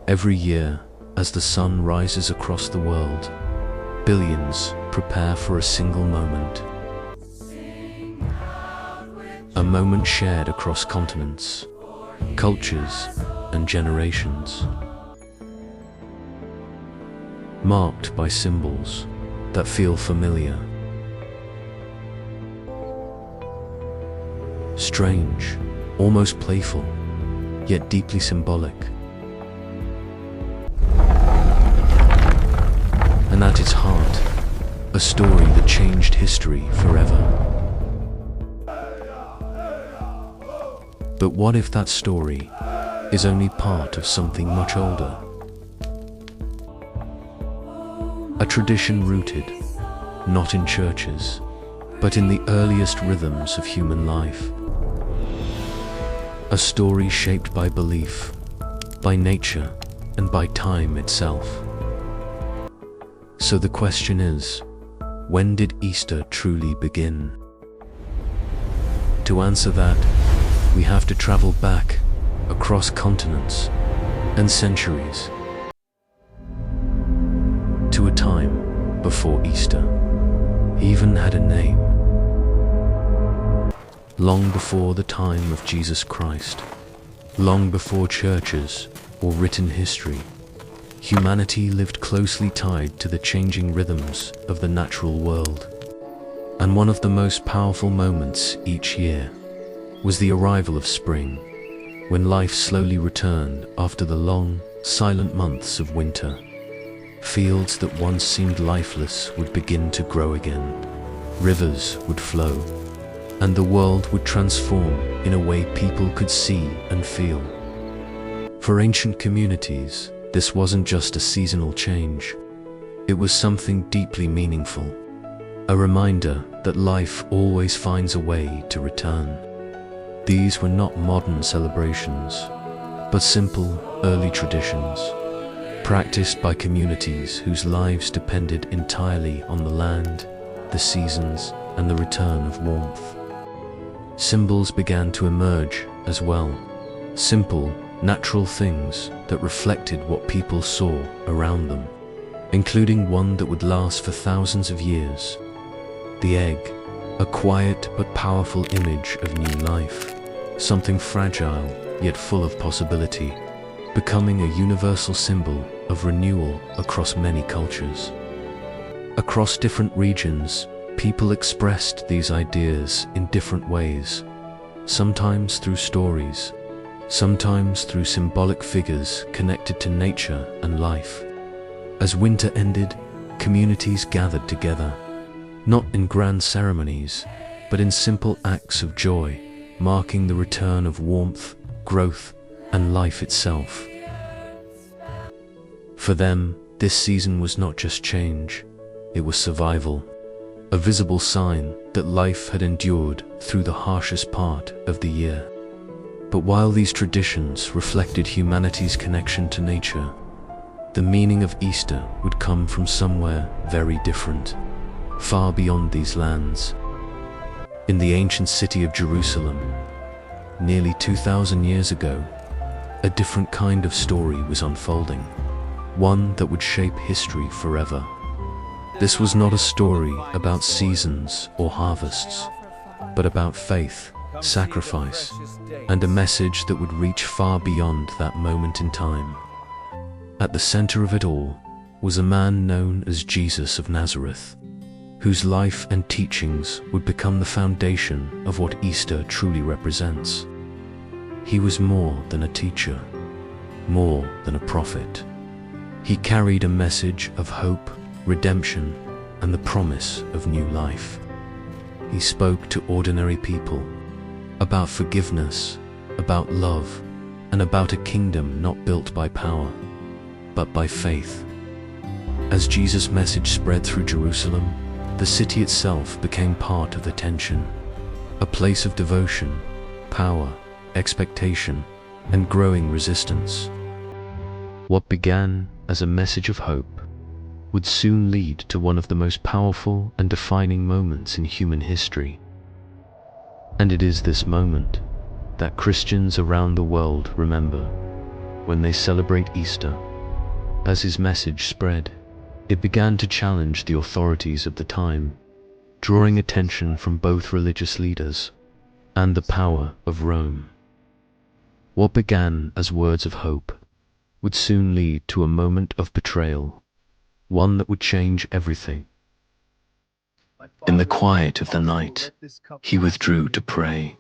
Every year, as the sun rises across the world, billions prepare for a single moment. A moment shared across continents, cultures, and generations. Marked by symbols that feel familiar. Strange, almost playful, yet deeply symbolic. And at its heart, a story that changed history forever. But what if that story is only part of something much older? A tradition rooted, not in churches, but in the earliest rhythms of human life. A story shaped by belief, by nature, and by time itself. So the question is, when did Easter truly begin? To answer that, we have to travel back across continents and centuries to a time before Easter even had a name. Long before the time of Jesus Christ, long before churches or written history, humanity lived closely tied to the changing rhythms of the natural world. And one of the most powerful moments each year was the arrival of spring, when life slowly returned after the long, silent months of winter. Fields that once seemed lifeless would begin to grow again. Rivers would flow, and the world would transform in a way people could see and feel. For ancient communities, this wasn't just a seasonal change. It was something deeply meaningful, a reminder that life always finds a way to return. These were not modern celebrations, but simple, early traditions, practiced by communities whose lives depended entirely on the land, the seasons, and the return of warmth. Symbols began to emerge as well, simple, natural things that reflected what people saw around them, including one that would last for thousands of years. The egg, a quiet but powerful image of new life, something fragile yet full of possibility, becoming a universal symbol of renewal across many cultures. Across different regions, people expressed these ideas in different ways, sometimes through stories, sometimes through symbolic figures connected to nature and life. As winter ended, communities gathered together, not in grand ceremonies, but in simple acts of joy, marking the return of warmth, growth, and life itself. For them, this season was not just change, it was survival, a visible sign that life had endured through the harshest part of the year. But while these traditions reflected humanity's connection to nature, the meaning of Easter would come from somewhere very different, far beyond these lands. In the ancient city of Jerusalem, nearly 2,000 years ago, a different kind of story was unfolding, one that would shape history forever. This was not a story about seasons or harvests, but about faith, sacrifice, and a message that would reach far beyond that moment in time. At the center of it all was a man known as Jesus of Nazareth, whose life and teachings would become the foundation of what Easter truly represents. He was more than a teacher, more than a prophet. He carried a message of hope, redemption, and the promise of new life. He spoke to ordinary people about forgiveness, about love, and about a kingdom not built by power, but by faith. As Jesus' message spread through Jerusalem, the city itself became part of the tension, a place of devotion, power, expectation, and growing resistance. What began as a message of hope would soon lead to one of the most powerful and defining moments in human history. And it is this moment that Christians around the world remember. when they celebrate Easter. As his message spread, it began to challenge the authorities of the time, drawing attention from both religious leaders and the power of Rome. What began as words of hope would soon lead to a moment of betrayal, one that would change everything. In the quiet of the night, he withdrew to pray,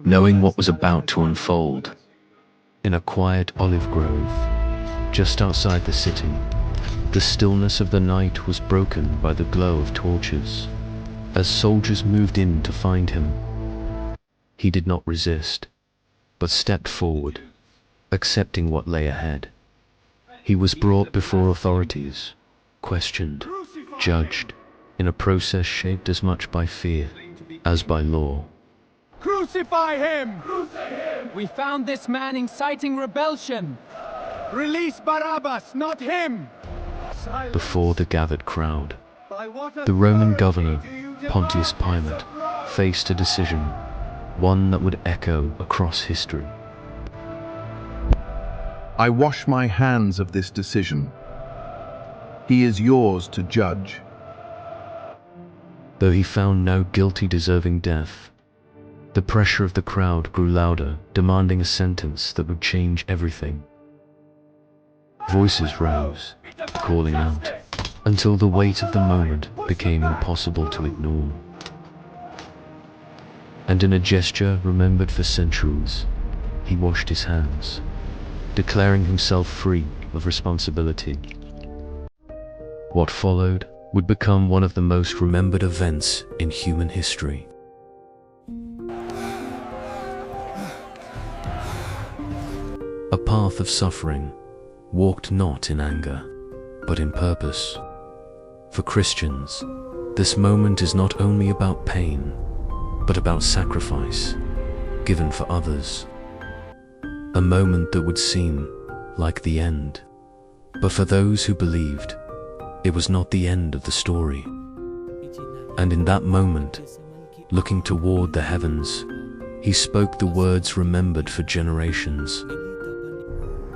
knowing what was about to unfold. In a quiet olive grove, just outside the city, the stillness of the night was broken by the glow of torches. As soldiers moved in to find him, he did not resist, but stepped forward, accepting what lay ahead. He was brought before authorities, questioned, judged, in a process shaped as much by fear as by law. Crucify him! We found this man inciting rebellion. Release Barabbas, not him! Before the gathered crowd, the Roman governor, Pontius Pilate, faced a decision, one that would echo across history. I wash my hands of this decision. He is yours to judge. Though he found no guilty deserving death, the pressure of the crowd grew louder, demanding a sentence that would change everything. Voices rose, calling out, until the weight of the moment became impossible to ignore. And in a gesture remembered for centuries, he washed his hands, declaring himself free of responsibility. What followed would become one of the most remembered events in human history. A path of suffering, walked not in anger, but in purpose. For Christians, this moment is not only about pain, but about sacrifice, given for others. A moment that would seem like the end, but for those who believed, it was not the end of the story. And in that moment, looking toward the heavens, he spoke the words remembered for generations.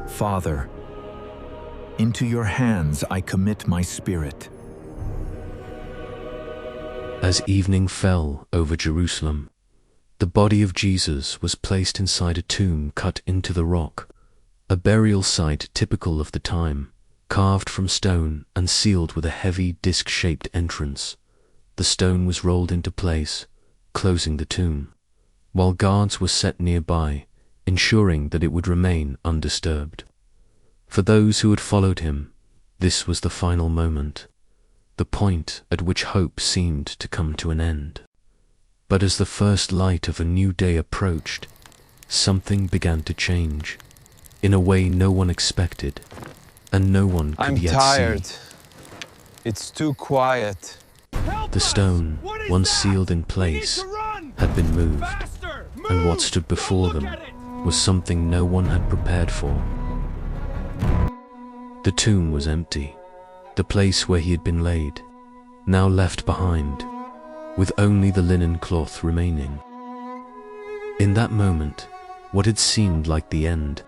Father, into your hands I commit my spirit. As evening fell over Jerusalem, the body of Jesus was placed inside a tomb cut into the rock, a burial site typical of the time, carved from stone and sealed with a heavy disc-shaped entrance. The stone was rolled into place, closing the tomb, while guards were set nearby, ensuring that it would remain undisturbed. For those who had followed him, this was the final moment, the point at which hope seemed to come to an end. But as the first light of a new day approached, something began to change, in a way no one expected, and no one could yet see. I'm tired. It's too quiet. The stone, once sealed in place, had been moved, and what stood before them was something no one had prepared for. The tomb was empty, the place where he had been laid, now left behind, with only the linen cloth remaining. In that moment, what had seemed like the end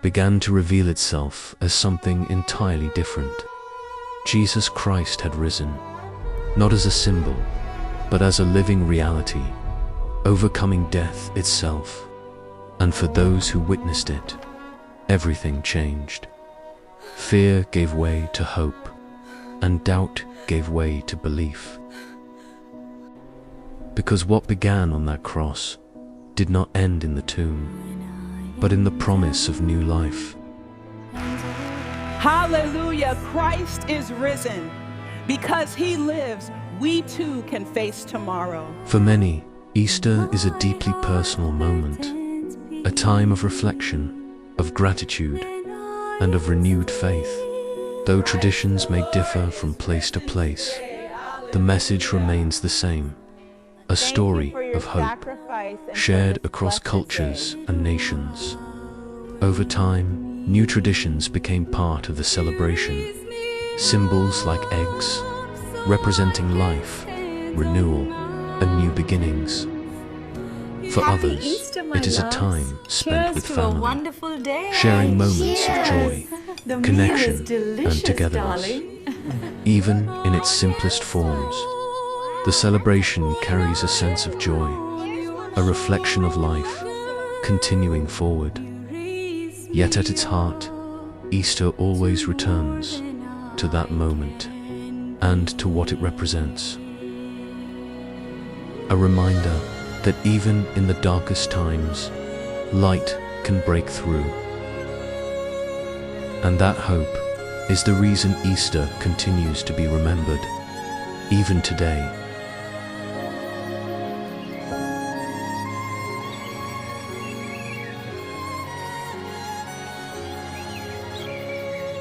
began to reveal itself as something entirely different. Jesus Christ had risen, not as a symbol, but as a living reality, overcoming death itself. And for those who witnessed it, everything changed. Fear gave way to hope, and doubt gave way to belief. Because what began on that cross did not end in the tomb, but in the promise of new life. Hallelujah, Christ is risen. Because he lives, we too can face tomorrow. For many, Easter is a deeply personal moment, a time of reflection, of gratitude, and of renewed faith. Though traditions may differ from place to place, the message remains the same, a story of hope, shared across cultures and nations. Over time, new traditions became part of the celebration, symbols like eggs, representing life, renewal, and new beginnings. For Happy others, Easter, my it is a loves. time spent Cheers with to a family, wonderful day. sharing moments of Cheers. joy, The connection, meal is delicious, and togetherness. darling. Even in its simplest forms, the celebration carries a sense of joy, a reflection of life, continuing forward. Yet at its heart, Easter always returns to that moment and to what it represents. A reminder that even in the darkest times, light can break through. And that hope is the reason Easter continues to be remembered, even today.